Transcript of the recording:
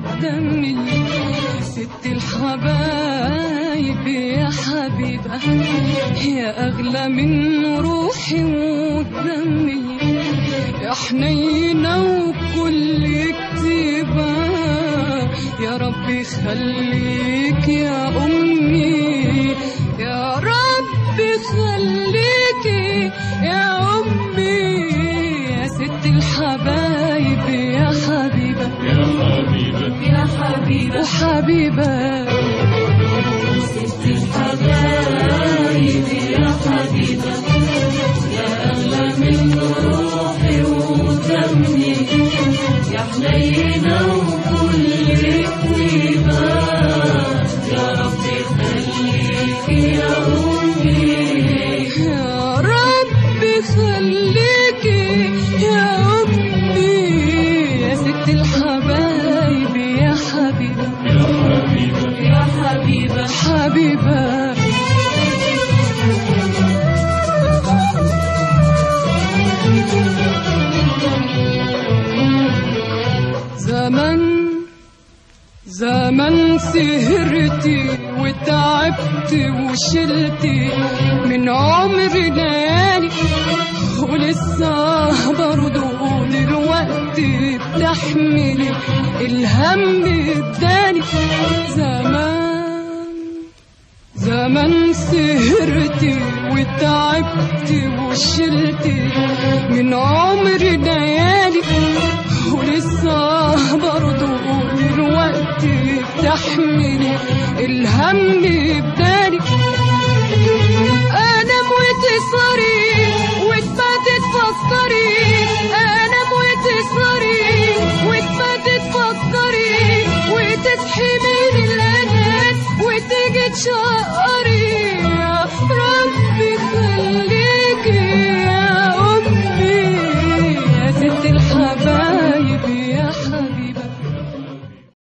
ودمي، ست الحبايب يا حبيبة، يا أغلى من روحي ودمي، يا حنينة وكل كتيبة، يا ربي خليك يا أمي، يا ربي خليكي يا أمي، يا ست الحبايب يا حبيبة، يا حبيبة يا حبيبة وحبيبة، ست الحبايب يا حبيبة، يا أغلى من روحي ودمي، يا حنينة وكل كتيبة، يا ربي خليكي يا أمي، يا ربي خليكي يا أمي، يا ست الحبايب يا حبيبة، يا حبيبة يا حبيبة حبيبة. زمن سهرتي وتعبت وشلتي من عمري ليالي، ولسه برضو دلوقتي بتحملي الهم الداني. زمان سهرتي وتعبت وشلتي من عمري ليالي، ولسه برضو دلوقتي بتحملي الهم بدالي. انام وتسهري وتباتي تفكري